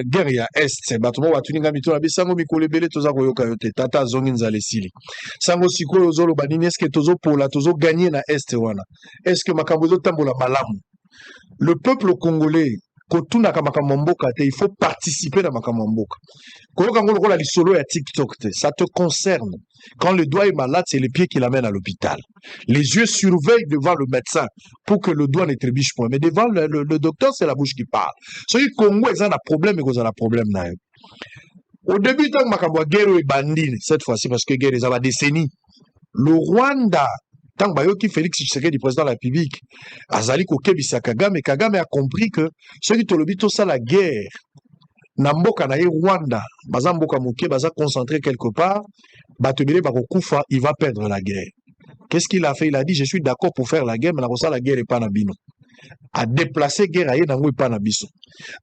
guerre ya est bato mo batuninga mito na bisango mikolo ebele toza koyoka yo te tata azongi nzala esili sango sikoyo ozoloba nini eske tozopola tozoganye na est wana eske makambo ezotambola malamu le peuple congolais kotunaka makambo ya mboka te il faut participer na makambo ya mboka koyoka ngo lokola lisolo ya TikTok te ça te concerne quand le doigt est malade c'est le pied qui l'amène à l'hôpital les yeux surveillent devant le médecin pour que le doigt ne trébuche point mais devant le docteur c'est la bouche qui parle soki Congo eza na problème ekozala problème na yo au début tant makambo ya guerre ebandine cette fois-ci parce que guerre eza ba décennie le Rwanda tant bayoki Félix Tshisekedi président de la République azali kokebisa Kagame a compris que ceux qui tolobi to ça la guerre na mboka na Rwanda baza mboka moke baza concentré quelque part batebele bakokufa il va perdre la guerre qu'est-ce qu'il a fait il a dit je suis d'accord pour faire la guerre mais na kosa la guerre et pas na bino a déplacer guerre aye nango pas na biso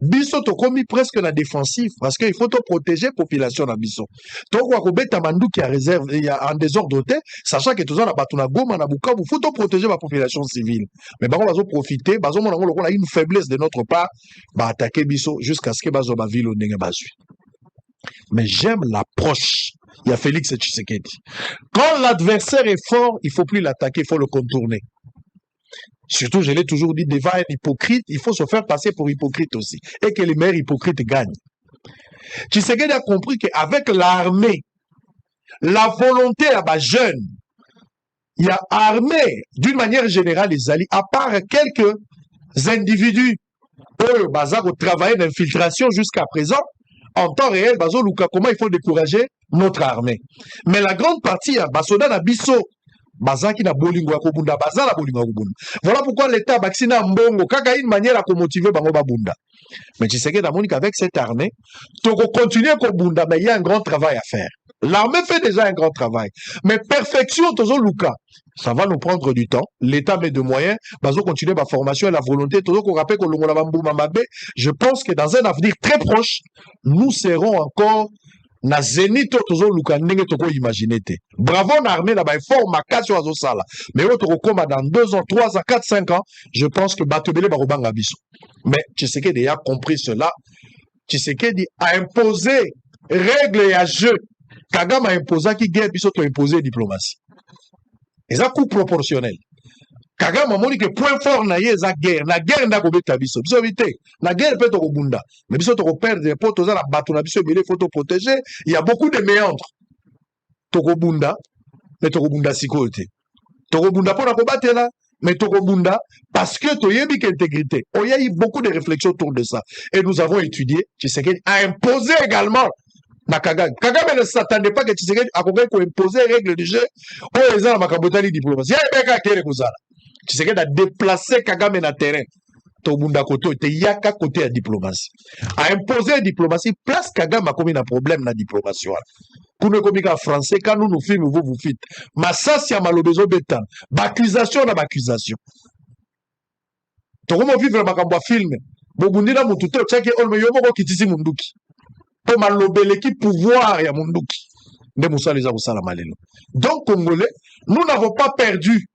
biso to komi presque na défensif parce que il faut to protéger population na biso to kwa kobeta manduki ya réserve ya en désordre te sachant que toza na batu na Goma na Bukavu faut to protéger la population civile mais bango bazo profiter bazo mona ngo lokola une faiblesse de notre part ba attaquer biso jusqu'à ce que bazo ba ville ndenge bazui mais j'aime l'approche il y a Félix Tshisekedi quand l'adversaire est fort il faut plus l'attaquer il faut le contourner. Surtout, je l'ai toujours dit, devant un hypocrite, il faut se faire passer pour hypocrite aussi. Et que les meilleurs hypocrites gagnent. Tshisekedi a compris qu'avec l'armée, la volonté à bas jeunes, il y a armée, d'une manière générale, les alliés, à part quelques individus, eux, bazar, travaillé d'infiltration jusqu'à présent, en temps réel, bazo, Luka, comment il faut décourager notre armée. Mais la grande partie, Basoda Nabiso, Bazaki na bolingo ya kobunda bazala bolingo ya kobunda voilà pourquoi l'état vaccina mbongo kaka une manière à motiver bango babunda mais tu sais que d'amoni qu'avec cette armée tu continuer kobunda mais il y a un grand travail à faire l'armée fait déjà un grand travail mais perfection tozo luka ça va nous prendre du temps l'état met de moyens bazo continuer ma formation et la volonté tozo ko rappelle que longola bambuma mabe je pense que dans un avenir très proche nous serons encore na zénith tozo luka ndenge toko imaginer te bravo na armée na ba effort makasi wazo sala mais autre koma dans 2 ans 3 ans 4 5 ans je pense que batebele ba robanga biso mais Tshisekedi a compris cela Tshisekedi a imposé règles et à jeu Kagame a imposé qui guerre biso to imposer diplomatie et ça coup proportionnel Kagame a montré que point fort na yé na guerre na kobeta biso biso vite na guerre peut to bunda mais biso to perdre des potes za na bato na biso belé faut to protéger il y a beaucoup de méandres to bunda mais to bunda sikote to bunda pour na kobatela mais to bunda parce que to yebi intégrité il y a eu beaucoup de réflexions autour de ça et nous avons étudié Tshisekedi a imposé également na Kagame ne s'attendait pas que Tshisekedi a imposer règles du jeu oh ils ont makambo tali diplomatie ya beka kere kozala Tshisekedi a déplacé Kagame na terrain. Tobunda koto te yaka côté la diplomatie. A imposé la diplomatie place Kagame a commis un problème na diplomatie. Pour nous comme français quand nous filmons vous faites. Mais ça c'est malobezo betan. Accusation na accusation. Tokomo vivre makambo film. Bobundira mututo tchake olme yomo ko kitisi munduki. Po malobele ki pouvoir ya munduki. Nde musala za musala malelo. Donc Congolais, nous n'avons pas perdu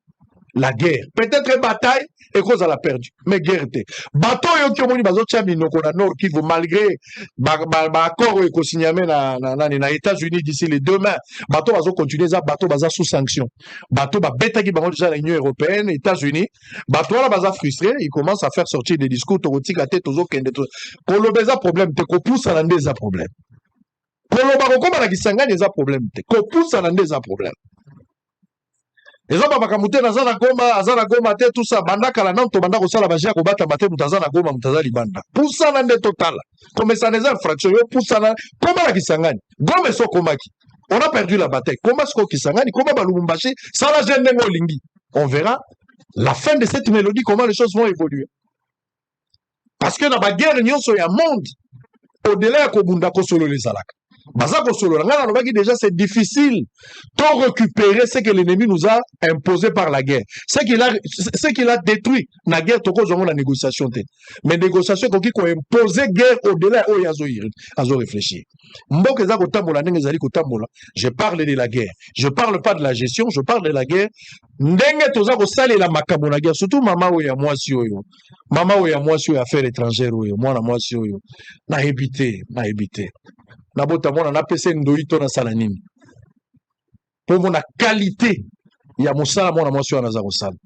la guerre. Peut-être une bataille et cause à la perdu. Mais guerre était. Bateau yo ki omoni bazo tia minoko na Nord Kivu malgré accord ko signé na États-Unis d'ici les demain. Bateau bazo continuer ça bateau baza sous sanction. Bateau ba beta ki bango déjà l'Union européenne, États-Unis. Bateau là baza frustré, il commence à faire sortir des discours torotika tête tozo kende to. Kolobeza problème te ko pousse na ndeza problème. Koloba ko koma na kisangani za problème te. Ko pousse na ndeza problème. Les hommes bakamute na zana goma te tout ça bandaka la nanto bandako sala bajia ko bata mate mutazana goma mutazali banda poussa na nde total comme ça les infractions yo poussa na comment la kisangani goma so komaki on a perdu la bataille comment ce ko kisangani comment balumbashi ça la gêne ngo lingi on verra la fin de cette mélodie comment les choses vont évoluer parce que dans la guerre nyonso ya monde au-delà ko bunda ko solo les alaka Bazako solo, déjà c'est difficile de récupérer ce que l'ennemi nous a imposé par la guerre. Ce qu'il a détruit, la guerre, la négociation. Mais négociation, qui a imposé guerre au-delà, ils ont réfléchi. Je parle de la guerre. Je ne parle pas de la gestion, je parle de la guerre. Ndenge toza ko salela makambo na guerre, surtout mama oya mwasi oyo. Mama oya mwasi oyo affaire étrangère oyo, mwana mwasi oyo. Na éviter. Nabota mona na pese ndoito na sala nini. Pour mon qualité ya mosala mona mwasi oyo anaza kosala.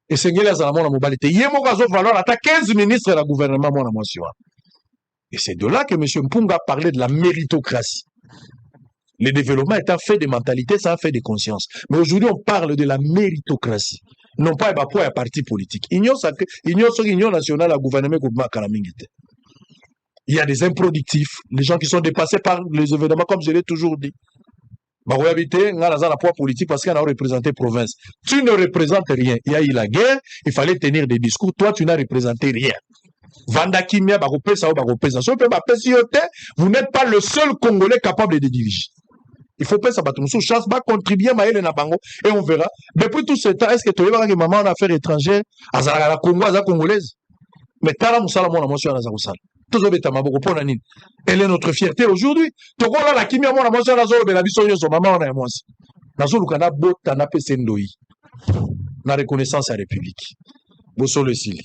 Esengeli azala mona mobali te. Ye moko azo valoir ata 15 ministres la gouvernement mona mwasi oyo. Et c'est de là que M. Mpunga parlait de la méritocratie. Le développement est un fait de mentalité, c'est un fait de conscience. Mais aujourd'hui, on parle de la méritocratie. Non pas pour un parti politique. Union nationale, la gouvernement, il y a des improductifs, les gens qui sont dépassés par les événements, comme je l'ai toujours dit. On a la poids politique parce qu'on a représenté province. Tu ne représentes rien. Il y a eu la guerre, il fallait tenir des discours. Toi, tu n'as représenté rien. Vandakimia, vous n'êtes pas le seul Congolais capable de diriger. Il faut pas s'abattre. Nous chance va contribuer à Bango et on verra. Depuis tout ce temps, est-ce que tu veux que maman en affaires étrangères, à la Congo, à la Congolaise? Mais Tala Moussala, mon amour, elle est notre fierté aujourd'hui. Tokola la kimia, mon amour, la zone de la vision, son maman, on a moi. Nazo Lukana Bota na Pesendoi. La reconnaissance à la République. Bosso le Sili.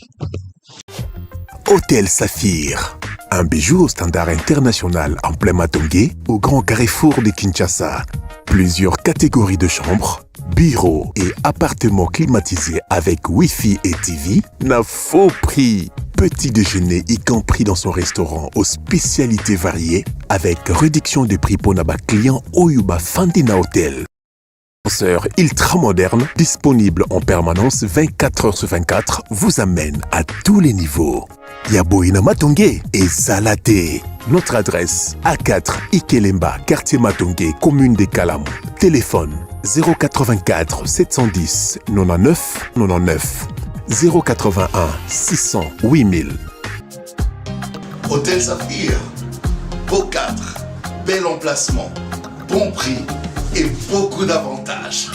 Hôtel Saphir, un bijou au standard international en plein Matongé, au grand carrefour de Kinshasa. Plusieurs catégories de chambres, bureaux et appartements climatisés avec Wi-Fi et TV, n'a faux prix. Petit déjeuner y compris dans son restaurant aux spécialités variées, avec réduction des prix pour Naba client Oyuba Fandina Hotel. Ascenseur ultra moderne, disponible en permanence 24 heures sur 24, vous amène à tous les niveaux. Yaboina Matongé et Salaté. Notre adresse A4 Ikelemba, quartier Matongé, commune des Kalam. Téléphone 084 710 99 99 081 600 8000. Hôtel Saphir, beau cadre, bel emplacement, bon prix et beaucoup d'avantages.